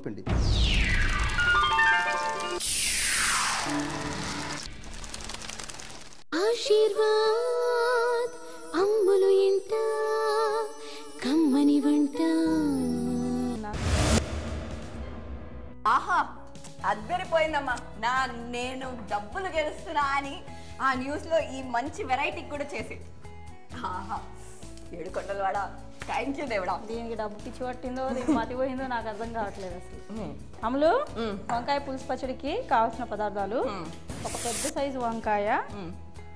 పిండి. ఆశీర్వాద్ అమ్ములు ఇంట కమ్మని వంట. ఆహా అద్దరిపోయిందమ్మా. నేను డబ్బులు గెలుస్తున్నా అని ఆ న్యూస్లో ఈ మంచి వెరైటీ కూడా చేసి. ఆహా ఏడుకొండలు వాడా, థ్యాంక్ యూ దేవుడా. దీనికి డబ్బు పిచ్చి పట్టిందో దీనికి మతిపోయిందో నాకు అర్థం కావట్లేదు అసలు. అమలు, వంకాయ పులుసు పచ్చడికి కావాల్సిన పదార్థాలు: ఒక పెద్ద సైజు వంకాయ,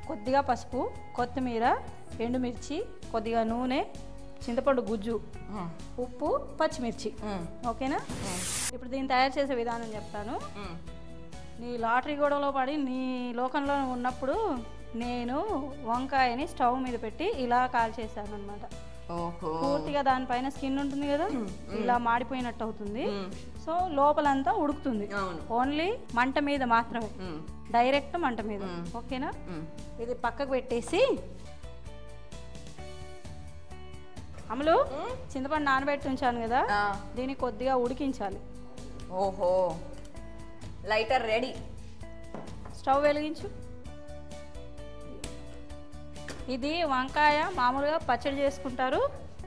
కొద్దిగా పసుపు, కొత్తిమీర, ఎండుమిర్చి, కొద్దిగా నూనె, చింతపండు గుజ్జు, ఉప్పు, పచ్చిమిర్చి. ఓకేనా? ఇప్పుడు దీన్ని తయారు చేసే విధానం చెప్తాను. నీ లాటరీ గొడవలో పడి నీ లోకంలో ఉన్నప్పుడు నేను వంకాయని స్టవ్ మీద పెట్టి ఇలా కాల్ చేశాను అనమాట. పూర్తిగా దానిపైన స్కిన్ ఉంటుంది కదా, ఇలా మాడిపోయినట్టు అవుతుంది. సో లోపలంతా ఉడుకుతుంది. ఓన్లీ మంట మీద మాత్రమే, డైరెక్ట్ మంట మీద. ఓకేనా? ఇది పక్కకు పెట్టేసి అమలు, చింతపండు నానబెట్టి ఉంచాను కదా, దీన్ని కొద్దిగా ఉడికించాలి. ఓహో, లైటర్ రెడీ. స్టవ్ వెలిగించు. ఇది వంకాయ మామూలుగా పచ్చడి చేసుకుంటారు,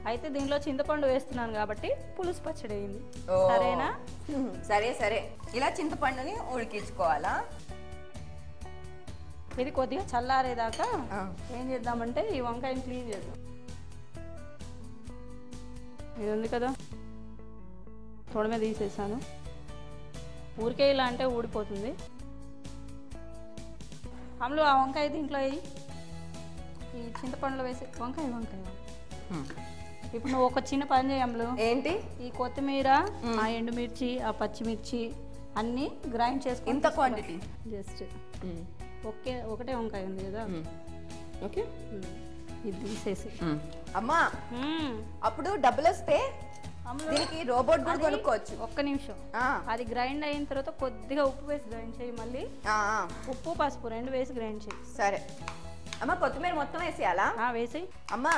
అయితే దీనిలో చింతపండు వేస్తున్నాను కాబట్టి పులుసు పచ్చడి అయింది. సరేనా? సరే సరే. ఇలా చింతపండుని ఉడికించుకోవాలా? ఇది కొద్దిగా చల్లారేదాకా ఏం చేద్దామంటే ఈ వంకాయని క్లీన్ చేద్దాం. ఇది ఉంది కదా, తొడమే తీసేసాను. ఊరికే ఇలా అంటే ఊడిపోతుంది. అమలు, ఆ వంకాయ దీంట్లో ఈ చింతపండులో వేసి వంకాయ. ఇప్పుడు నువ్వు ఒక చిన్న పని చేయి అమలు. ఏంటి? ఈ కొత్తిమీర, ఆ ఎండుమిర్చి, ఆ పచ్చిమిర్చి అన్నీ గ్రైండ్ చేసుకో. ఇంత క్వాంటిటీ? జస్ట్ ఒకటే వంకాయ ఉంది కదా, ఓకే. ఇది తీసేసి. అమ్మా, అప్పుడు డబ్బులు వస్తే దీనికి రోబోట్ కూడా కొనుక్కోవచ్చు. ఒక్క నిమిషం. అది గ్రైండ్ అయిన తర్వాత కొద్దిగా ఉప్పు వేసి గ్రైండ్ చేయి. మళ్ళీ ఉప్పు పసుపు రెండు వేసి గ్రైండ్ చేయి. సరే అమ్మ. కొత్తిమీర మొత్తం వేసేయాలా? వేసి. అమ్మా,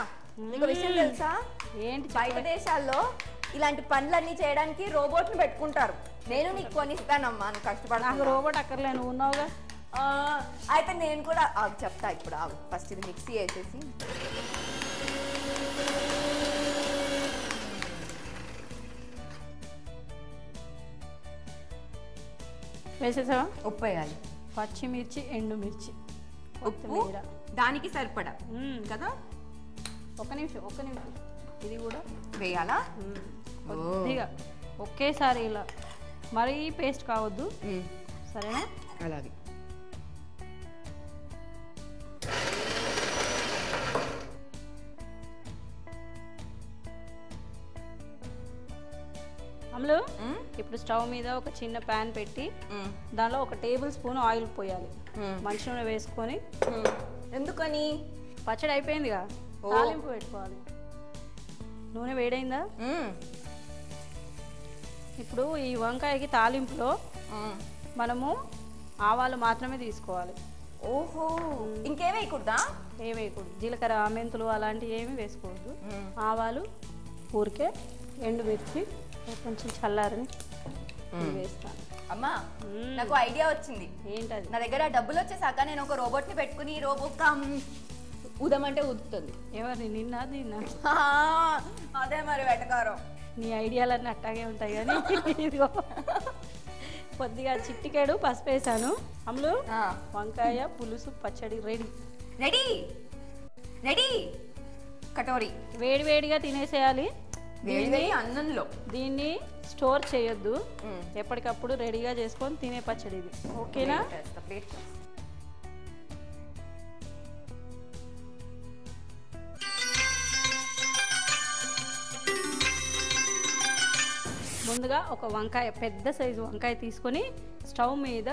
నీకు విషయం తెలుసా? ఏంటి? బయట దేశాల్లో ఇలాంటి పనులన్నీ చేయడానికి రోబోట్ని పెట్టుకుంటారు. నేను నీకు కొనిస్తానమ్మా, నువ్వు కష్టపడ. నాకు రోబోట్ అక్కర్లే, నువ్వు ఉన్నావుగా. అయితే నేను కూడా చెప్తా. ఇప్పుడు ఫస్ట్ ఇది మిక్సీ వేసేసి వేసేసావా? ఉప్పు వేయాలి, పచ్చిమిర్చి, ఎండుమిర్చి, ఉప్పు దానికి సరిపడా కదా. ఒక్క నిమిషం. ఇది కూడా వేయాలా? కొద్దిగా ఒకేసారి ఇలా, మరీ పేస్ట్ కావద్దు. సరేనా? అలాగే. అమలు, ఇప్పుడు స్టవ్ మీద ఒక చిన్న ప్యాన్ పెట్టి దానిలో 1 టేబుల్ స్పూన్ ఆయిల్ పోయాలి. మంచి నూనె వేసుకొని. ఎందుకని? పచ్చడి అయిపోయిందిగా, తాలింపు పెట్టుకోవాలి. నూనె వేడైందా? ఇప్పుడు ఈ వంకాయకి తాలింపులో మనము ఆవాలు మాత్రమే తీసుకోవాలి. ఓహో, ఇంకేం వేయకూడదా? ఏం వేయకూడదు. జీలకర్ర, మెంతులు అలాంటివి ఏమి వేసుకోవద్దు. ఆవాలు, ఊరికే ఎండుమిర్చి కొంచెం చల్లారని వేస్తాను. అమ్మా, నాకు ఐడియా వచ్చింది. ఏంటది? నా దగ్గర డబ్బులు వచ్చేసాక నేను ఒక రోబోట్ని పెట్టుకుని ఈ రోబోట్ ఊదమంటే ఊదుతుంది. ఎవరిని? నిన్న అదే మరి వెటకారం. నీ ఐడియాలన్నీ అట్టాగే ఉంటాయి. కానీ ఇదిగో కొద్దిగా చిట్టికేడు పసుపు వేసాను. అమలు, వంకాయ పులుసు పచ్చడి రెడీ. Ready ready. కటోరీ వేడివేడిగా తినేసేయాలి. అన్నంలో దీన్ని స్టోర్ చేయొద్దు, ఎప్పటికప్పుడు రెడీగా చేసుకొని తినే పచ్చడి ఇది. ఓకేనా? ముందుగా ఒక వంకాయ, పెద్ద సైజు వంకాయ తీసుకొని స్టవ్ మీద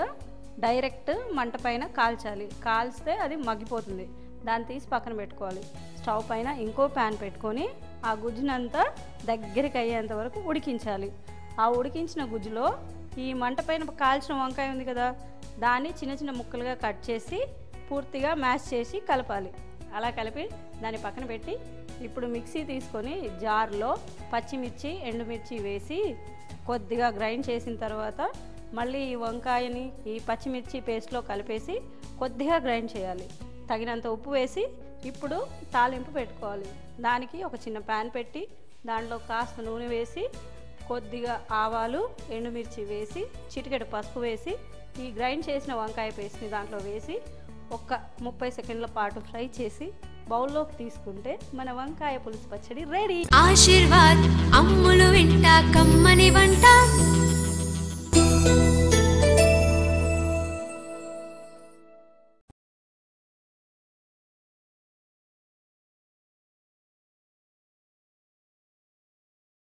డైరెక్ట్ మంట పైన కాల్చాలి. కాల్స్తే అది మగ్గిపోతుంది. దాన్ని తీసి పక్కన పెట్టుకోవాలి. స్టవ్ పైన ఇంకో ప్యాన్ పెట్టుకొని ఆ గుజ్జునంతా దగ్గరికి అయ్యేంత వరకు ఉడికించాలి. ఆ ఉడికించిన గుజ్జులో ఈ మంట పైన కాల్చిన వంకాయ ఉంది కదా, దాన్ని చిన్న చిన్న ముక్కలుగా కట్ చేసి పూర్తిగా మ్యాష్ చేసి కలపాలి. అలా కలిపి దాన్ని పక్కన పెట్టి ఇప్పుడు మిక్సీ తీసుకొని జార్లో పచ్చిమిర్చి ఎండుమిర్చి వేసి కొద్దిగా గ్రైండ్ చేసిన తర్వాత మళ్ళీ ఈ వంకాయని ఈ పచ్చిమిర్చి పేస్ట్లో కలిపేసి కొద్దిగా గ్రైండ్ చేయాలి. తగినంత ఉప్పు వేసి ఇప్పుడు తాలింపు పెట్టుకోవాలి. దానికి ఒక చిన్న ప్యాన్ పెట్టి దాంట్లో కాస్త నూనె వేసి కొద్దిగా ఆవాలు ఎండుమిర్చి వేసి చిటికెడు పసుపు వేసి ఈ గ్రైండ్ చేసిన వంకాయ పేస్ట్ని దాంట్లో వేసి ఒక 30 సెకండ్ల పాటు ఫ్రై చేసి బౌల్లోకి తీసుకుంటే మన వంకాయ పులుసు పచ్చడి రెడీ. ఆశీర్వాద్ అమ్ములు వింట కమ్మని వంట.